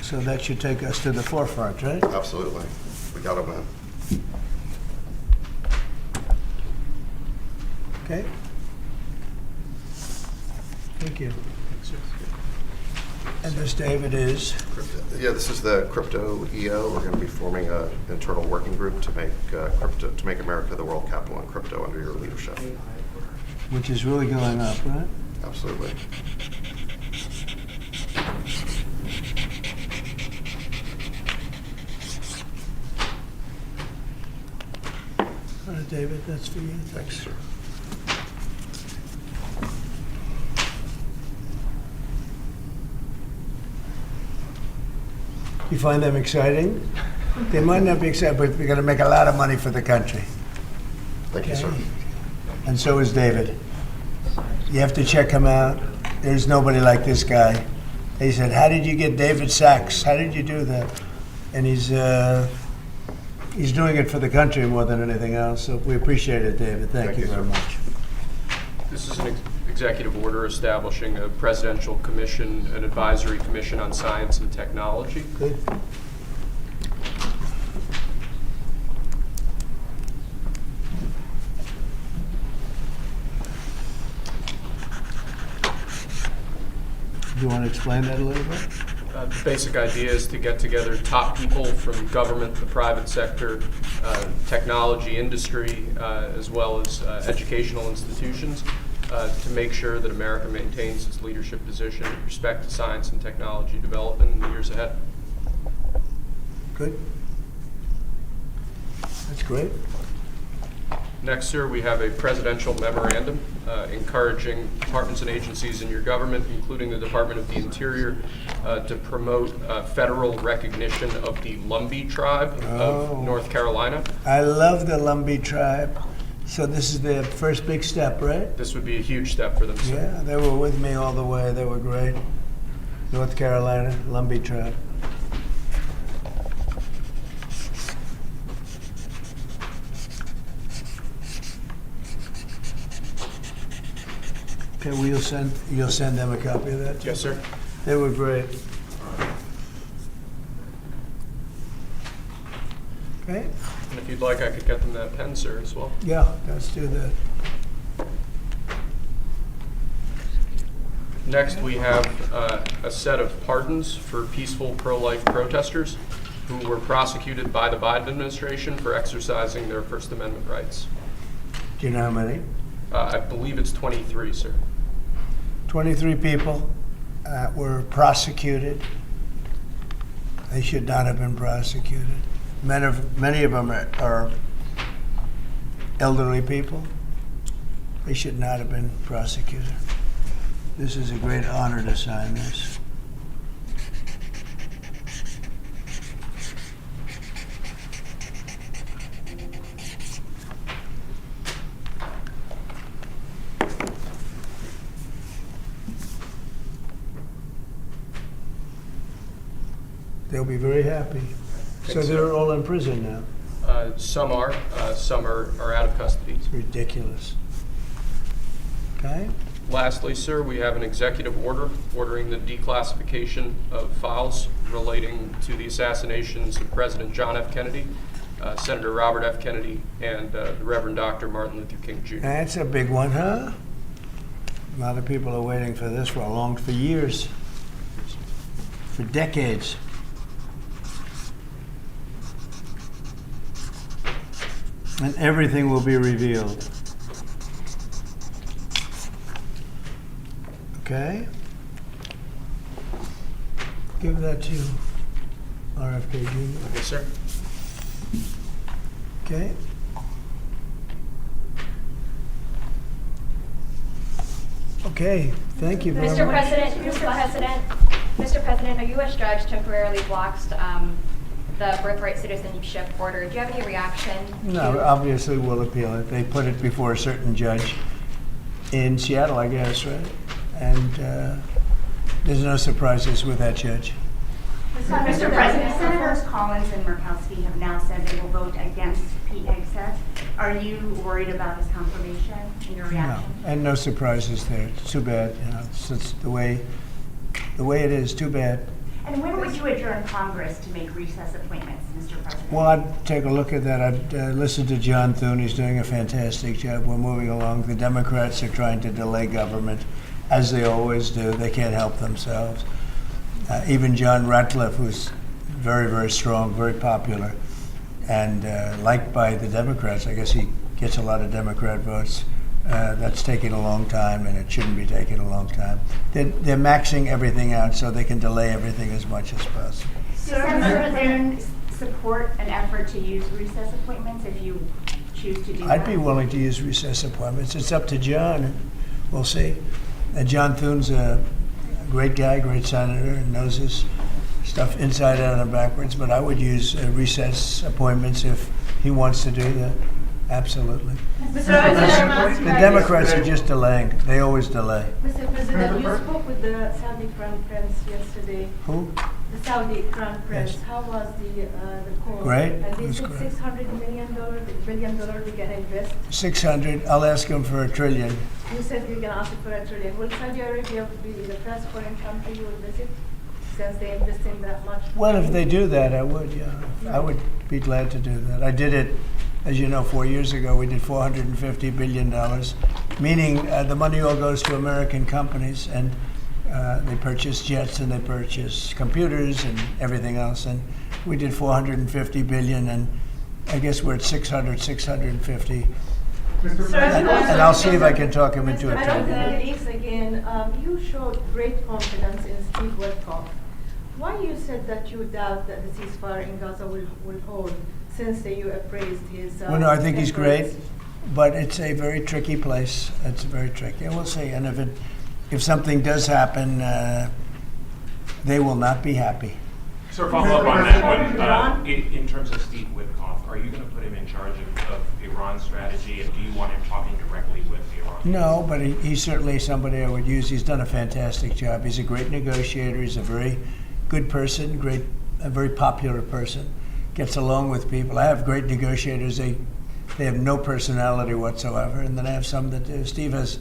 So that should take us to the forefront, right? Absolutely. We got to win. Okay. Thank you. And this, David, is? Yeah, this is the Crypto EO. We're going to be forming an internal working group to make America the world capital in crypto under your leadership. Which is really going up, right? Absolutely. All right, David, that's for you. Thanks, sir. You find them exciting? They might not be exciting, but we're going to make a lot of money for the country. Thank you, sir. Okay. And so is David. You have to check him out. There's nobody like this guy. He said, "How did you get David Sachs? How did you do that?" And he's doing it for the country more than anything else. So we appreciate it, David. Thank you you, very sir. much. This is an executive order establishing a presidential commission, an advisory commission on science and technology. Good. Do you want to explain that a little bit? The basic idea is to get together top people from government, the private sector, technology industry, as well as educational institutions, to make sure that America maintains its leadership position with respect to science and technology development in the years ahead. Good. That's great. Next, sir, we have a presidential memorandum encouraging departments and agencies in your government, including the Department of the Interior, to promote federal recognition of the Lumbee tribe of North Carolina. I love the Lumbee tribe. So this is the first big step, right? This would be a huge step for them, sir. Yeah, they were with me all the way. They were great. North Carolina, Lumbee tribe. Okay, well, you'll send them a copy of that too? Yes, sir. They were great. Okay, And if you'd like, I could get them that pen, sir, as well. yeah, let's do that. Next, we have a set of pardons for peaceful pro-life protesters who were prosecuted by the Biden administration for exercising their First Amendment rights. Do you know how many? I believe it's 23, sir. 23 people were prosecuted. They should not have been prosecuted. Many of them are elderly people. They should not have been prosecuted. This is a great honor to sign this. They'll be very happy. So Thanks, they're sir. all in prison now. Some are out of custody. It's ridiculous. Okay? Lastly, sir, we have an executive order ordering the declassification of files relating to the assassinations of President John F. Kennedy, Senator Robert F. Kennedy, and the Reverend Dr. Martin Luther King Jr. That's a big one, huh? A lot of people are waiting for this for years, for decades. And everything will be revealed. Okay? Give that to RFK Jr. Yes, sir. Okay? Okay, thank you very much. Mr. President, a U.S. judge temporarily blocks the birthright citizenship order. Do you have any reaction? No, obviously we'll appeal it. They put it before a certain judge in Seattle, I guess, right? And there's no surprises with that judge. Mr. President, Senators Collins and Murkowski have now said they will vote against Pete Hegseth. Are you worried about his confirmation and your No, reaction? and no surprises there. It's too bad. You know, it's the way it is. Too bad. And when would you adjourn Congress to make recess appointments, Mr. President? Well, I'd take a look at that. I'd listen to John Thune. He's doing a fantastic job. We're moving along. The Democrats are trying to delay government, as they always do. They can't help themselves. Even John Ratcliffe, who's very, very strong, very popular, and liked by the Democrats. I guess he gets a lot of Democrat votes. That's taking a long time, and it shouldn't be taking a long time. They're maxing everything out so they can delay everything as much as possible. Sir, Mr. Thune support an effort to use recess appointments if you choose to do that? I'd be willing to use recess appointments. It's up to John. We'll see. John Thune's a great guy, great senator, and knows his stuff inside out and backwards. But I would use recess appointments if he wants to do that. Absolutely. Mr. President, The Democrats are just delaying. They always delay. Mr. President, you spoke with the Saudi Crown Prince yesterday. Who? The Saudi Crown Prince. Yes. How was the call? Great. And It they was said great. $600 billion we can invest. 600. I'll ask him for $1 trillion. You said you're going to ask for $1 trillion. Will Saudi Arabia be the first foreign country you will visit since they invest in that much? Well, if they do that, I would, yeah. I would be glad to do that. I did it, as you know, 4 years ago. We did $450 billion, meaning the money all goes to American companies, and they purchase jets and they purchase computers and everything else. And we did $450 billion, and I guess we're at 650. And I'll see if I can talk him into it. I don't think it is again. You showed great confidence in Steve Witkoff. Why you said that you doubt that the ceasefire in Gaza will hold since you appraised his Well, no, I think he's great, efforts? but it's a very tricky place. It's very tricky. And we'll see. And if something does happen, they will not be happy. Sir, follow up on that one. In terms of Steve Witkoff, are you going to put him in charge of Iran's strategy, and do you want him talking directly with Iran? No, but he's certainly somebody I would use. He's done a fantastic job. He's a great negotiator. He's a very good person, a very popular person. Gets along with people. I have great negotiators. They have no personality whatsoever, and then I have some that do. Steve has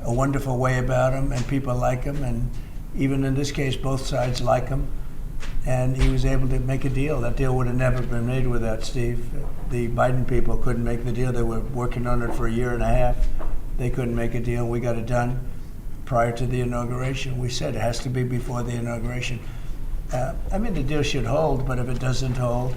a wonderful way about him, and people like him, and even in this case, both sides like him. And he was able to make a deal. That deal would have never been made without Steve. The Biden people couldn't make the deal. They were working on it for 1.5 years. They couldn't make a deal. We got it done prior to the inauguration. We said it has to be before the inauguration. The deal should hold, but if it doesn't hold,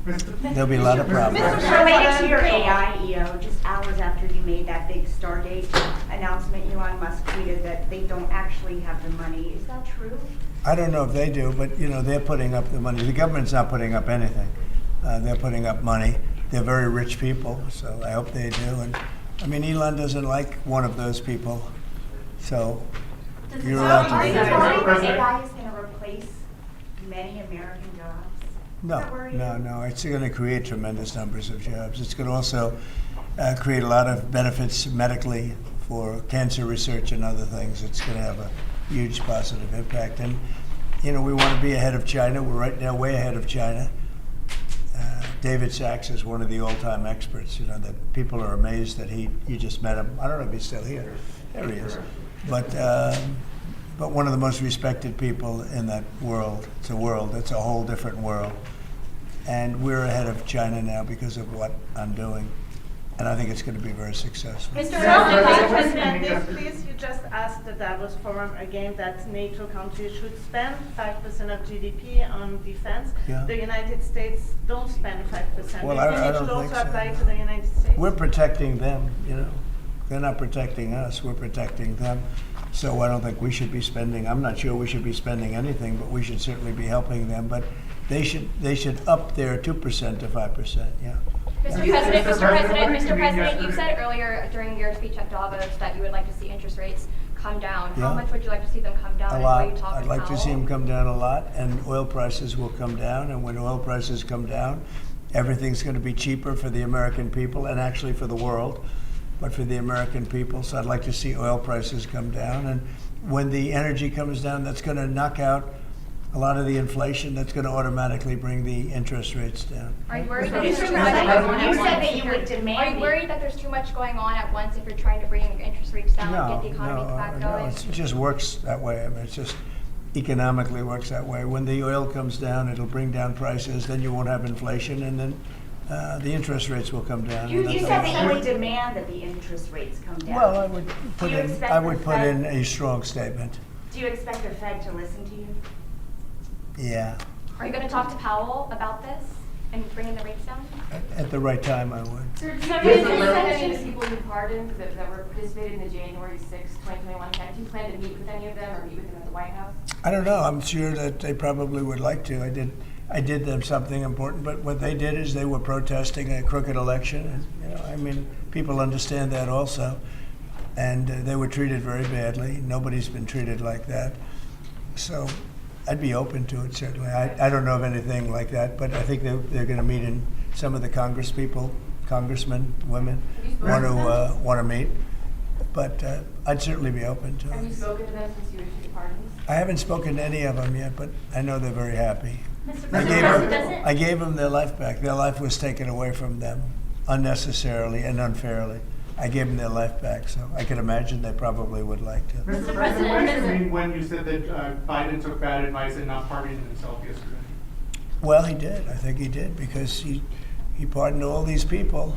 there'll be a lot of problems. Related to your AI, EO, just hours after you made that big Stargate announcement, Elon Musk tweeted that they don't actually have the money. Is that true? I don't know if they do, but they're putting up the money. The government's not putting up anything. They're putting up money. They're very rich people, so I hope they do. And Elon doesn't like one of those people, so you're allowed Are to you do that. worried that AI is going to replace many American jobs? No. It's going to create tremendous numbers of jobs. It's going to also create a lot of benefits medically for cancer research and other things. It's going to have a huge positive impact. And, we want to be ahead of China. We're right now way ahead of China. David Sachs is one of the all-time experts, that people are amazed that you just met him. I don't know if he's still here. There he is. But one of the most respected people in that world. It's a whole different world. And we're ahead of China now because of what I'm doing. And I think it's going to be very successful. Mr. President, please, you just asked the Davos Forum again that NATO countries should spend 5% of GDP on defense. Yeah. The United States don't spend 5%. Well, Do you I think it don't should think also so. apply to the United States? We're protecting them, They're not protecting us. We're protecting them. So I don't think we should be spending. I'm not sure we should be spending anything, but we should certainly be helping them. But they should up their 2% to 5%. Yeah. Mr. President, you said earlier during your speech at Davos that you would like to see interest rates come down. How Yeah. much would you like to see them come down? A And lot. will you talk I'd to like to see Powell? them come down a lot, and oil prices will come down. And when oil prices come down, everything's going to be cheaper for the American people and actually for the world, but for the American people. So I'd like to see oil prices come down. And when the energy comes down, that's going to knock out a lot of the inflation. That's going to automatically bring the interest rates down. Are you worried that Mr. there's too much President, going on you at said once? that you would demand Are you the- worried that there's too much going on at once if you're trying to bring interest rates down and get the economy back No, going? it just works that way. It's just economically works that way. When the oil comes down, it'll bring down prices, then you won't have inflation, and then the interest rates will come down. You and said that's all. that you would demand that the interest rates come down. Well, I would put you in, expect I the would put Fed- in a strong statement. Do you expect the Fed to listen to you? Yeah, Are you going to talk to Powell about this and bringing the rates down? at the right time I would. Sir, do So you there's plan a with any of section- the people you pardoned that were participated in the January 6, 2021 attack? Do you plan to meet with any of them or meet with them at the White House? I don't know, I'm sure that they probably would like to. I did them something important, but what they did is they were protesting a crooked election, and, you know, I mean, people understand that also. And they were treated very badly. Nobody's been treated like that. So I'd be open to it, certainly. I don't know of anything like that, but I think they're going to meet, in some of the congressmen, women, want to meet. But I'd certainly be open to Have you it. spoken to them since you issued pardons? I haven't spoken to any of them yet, but I know they're very happy. Mr. I President, gave them their life back. Their life was taken away from them unnecessarily and unfairly. I gave them their life back, so I can imagine they probably would like to. Mr. What President, does it mean when you said that Biden took bad advice and not pardoning himself yesterday? Well, he did. I think he did, because he pardoned all these people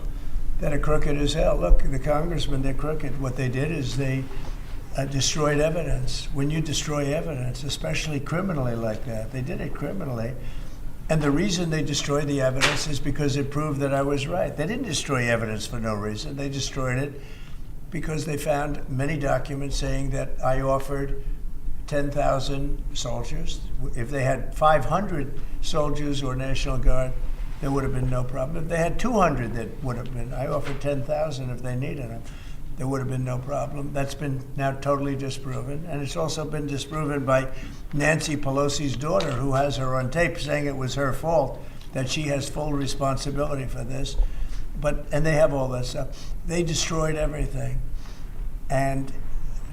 that are crooked as hell. Look, the congressmen, they're crooked. What they did is they destroyed evidence. When you destroy evidence, especially criminally like that, they did it criminally. And the reason they destroyed the evidence is because it proved that I was right. They didn't destroy evidence for no reason. They destroyed it because they found many documents saying that I offered 10,000 soldiers. If they had 500 soldiers or National Guard, there would have been no problem. If they had 200, that would have been. I offered 10,000 if they needed them. There would have been no problem. That's been now totally disproven. And it's also been disproven by Nancy Pelosi's daughter, who has her on tape saying it was her fault, that she has full responsibility for this. And they have all that stuff. They destroyed everything. And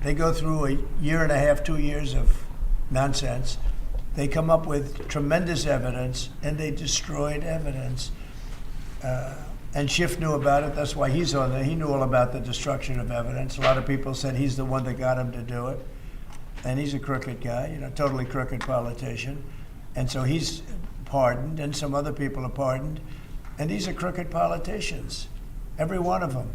they go through a year and a half, 2 years of nonsense. They come up with tremendous evidence, and they destroyed evidence. And Schiff knew about it. That's why he's on there. He knew all about the destruction of evidence. A lot of people said he's the one that got him to do it. And he's a crooked guy, totally crooked politician. And so he's pardoned, and some other people are pardoned. And these are crooked politicians, every one of them.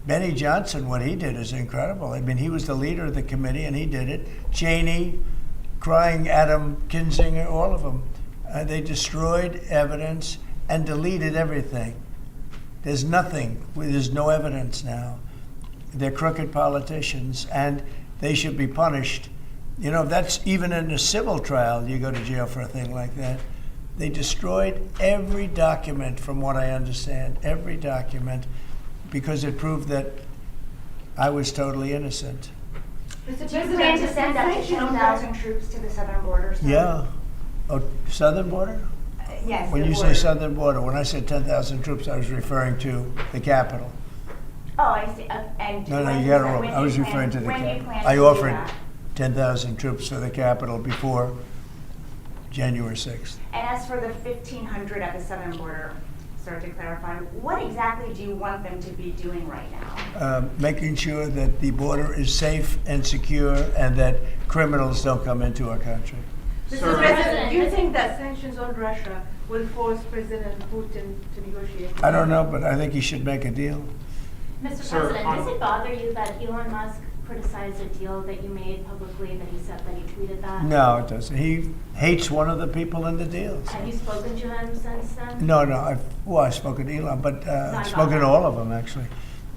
Benny Johnson, what he did is incredible. I mean, he was the leader of the committee, and he did it. Cheney, crying Adam Kinzinger, all of them. They destroyed evidence and deleted everything. There's nothing. There's no evidence now. They're crooked politicians, and they should be punished. That's even in a civil trial, you go to jail for a thing like that. They destroyed every document, from what I understand, every document, because it proved that I was totally innocent. Do you plan to send up to 10,000 troops to the southern border? sir? Yeah. Oh, southern border? Yes. When the you say border. southern border, when I said 10,000 troops, I was referring to the capital. Oh, I see. And No, when you do got it plan- wrong. when I do was you referring plan- to the when do you capital. plan I to do offered that? 10,000 troops for the capital before January 6th. And as for the 1,500 at the southern border, sir, to clarify, what exactly do you want them to be doing right now? Making sure that the border is safe and secure, and that criminals don't come into our country. Mr. Sir. President, do you think that sanctions on Russia will force President Putin to negotiate? I don't know, but I think he should make a deal. Mr. Sir, President, on- does it bother you that Elon Musk criticized a deal that you made publicly, that he said that he tweeted that? No, it doesn't. He hates one of the people in the deal. Have you spoken to him since then? No, I've spoken to Elon, but I've spoken to all of them, actually.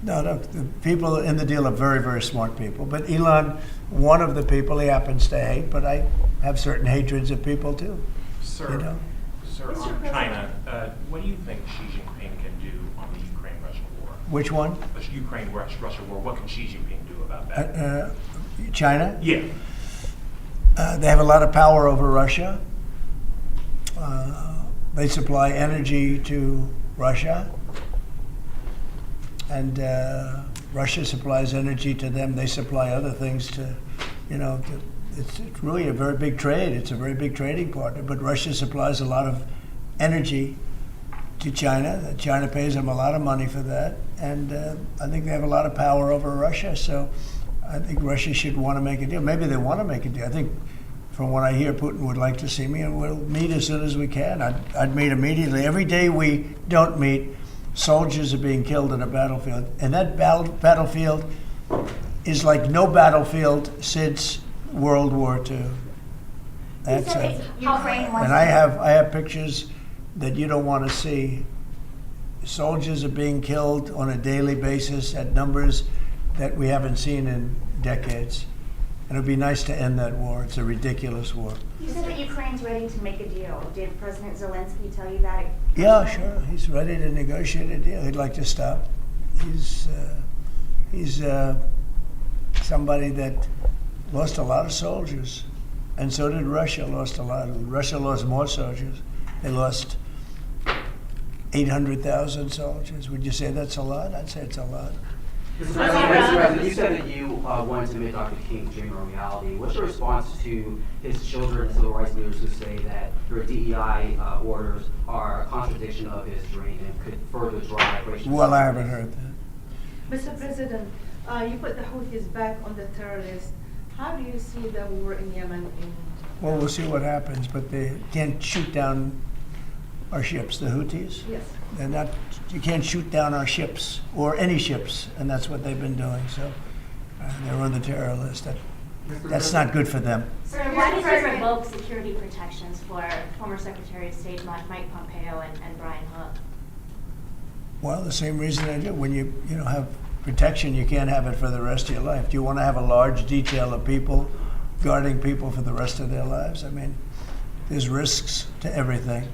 No, the people in the deal are very, very smart people. But Elon, one of the people he happens to hate, but I have certain hatreds of people too. Sir, Mr. on President. China, what do you think Xi Jinping can do on the Ukraine-Russia war? Which one? The Ukraine-Russia war, what can Xi Jinping do about that? China? Yeah. They have a lot of power over Russia. They supply energy to Russia. And Russia supplies energy to them. They supply other things to, it's really a very big trade. It's a very big trading partner. But Russia supplies a lot of energy to China. China pays them a lot of money for that. And I think they have a lot of power over Russia. So I think Russia should want to make a deal. Maybe they want to make a deal. I think from what I hear, Putin would like to see me, and we'll meet as soon as we can. I'd meet immediately. Every day we don't meet, soldiers are being killed in a battlefield, and that battlefield is like no battlefield since World War II. That's it. Ukraine wants And I have pictures that you don't want to see. Soldiers are being killed on a daily basis at numbers that we haven't seen in decades. And it would be nice to end that war. It's a ridiculous war. You said that Ukraine's ready to make a deal. Did President Zelensky tell you that? Yeah, sure. He's ready to negotiate a deal. He'd like to stop. He's somebody that lost a lot of soldiers, and so did Russia. Lost a lot. Russia lost more soldiers. They lost 800,000 soldiers. Would you say that's a lot? I'd say it's a lot. Mr. President, you said that you wanted to make Dr. King's dream a reality. What's your response to his children and civil rights leaders who say that your DEI orders are a contradiction of his dream and could further drive racial? Well, I haven't heard that. Mr. President, you put the Houthis back on the terror list. How do you see the war in Yemen? Well, we'll see what happens, but they can't shoot down our ships, the Houthis. Yes. They're not. You can't shoot down our ships or any ships, and that's what they've been doing. So they're on the terror list. That's not good for them. Sir, why did you revoke security protections for former Secretary of State Mike Pompeo and Brian Hook? Well, the same reason I do. When you have protection, you can't have it for the rest of your life. Do you want to have a large detail of people guarding people for the rest of their lives? I mean, there's risks to everything.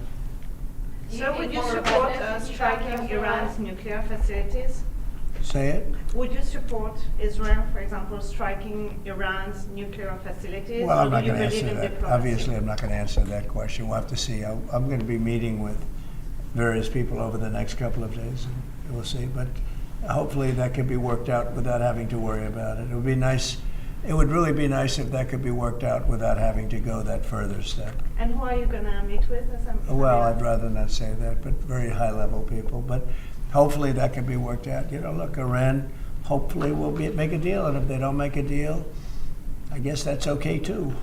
So would you support striking Iran's nuclear facilities? Say it. Would you support Israel, for example, striking Iran's nuclear facilities? Well, I'm or not do you going to believe answer in that. diplomacy? Obviously, I'm not going to answer that question. We'll have to see. I'm going to be meeting with various people over the next couple of days, and we'll see. But hopefully that can be worked out without having to worry about it. It would be nice. It would really be nice if that could be worked out without having to go that further step. And who are you going to meet with? Well, I'd rather not say that, but very high-level people. But hopefully that can be worked out. Look, Iran hopefully will make a deal, and if they don't make a deal, I guess that's okay too.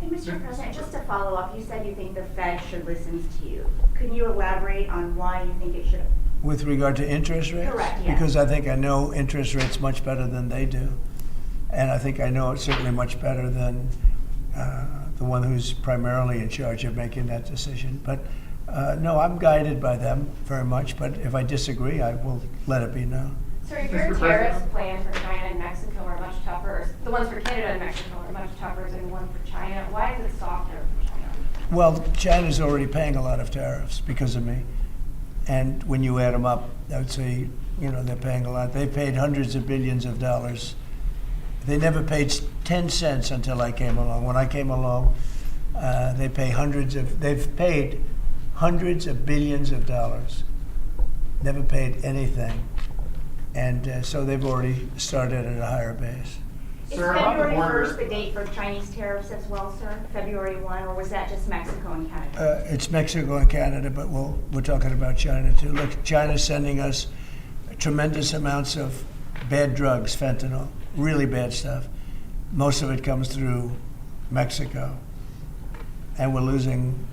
And Mr. President, just to follow up, you said you think the Fed should listen to you. Can you elaborate on why you think it should? With regard to interest rates? Correct, yes. Because I think I know interest rates much better than they do. And I think I know it certainly much better than the one who's primarily in charge of making that decision. But no, I'm guided by them very much. But if I disagree, I will let it be known. Sir, your tariffs planned for China and Mexico are much tougher. The ones for Canada and Mexico are much tougher than the one for China. Why is it softer for China? Well, China's already paying a lot of tariffs because of me. And when you add them up, I would say, they're paying a lot. They paid hundreds of billions of dollars. They never paid 10 cents until I came along. When I came along, they've paid hundreds of billions of dollars. Never paid anything. And so they've already started at a higher base. Is February 1st the date for Chinese tariffs as well, sir? February 1, or was that just Mexico and Canada? It's Mexico and Canada, but we're talking about China too. Look, China's sending us tremendous amounts of bad drugs, fentanyl, really bad stuff. Most of it comes through Mexico. And we're losing,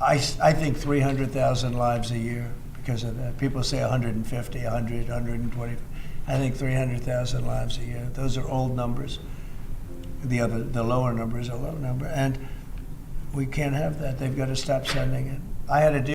I think, 300,000 lives a year because of that. People say 150, 100, 120. I think 300,000 lives a year. Those are old numbers. The lower number is a low number. And we can't have that. They've got to stop sending it. I had a deal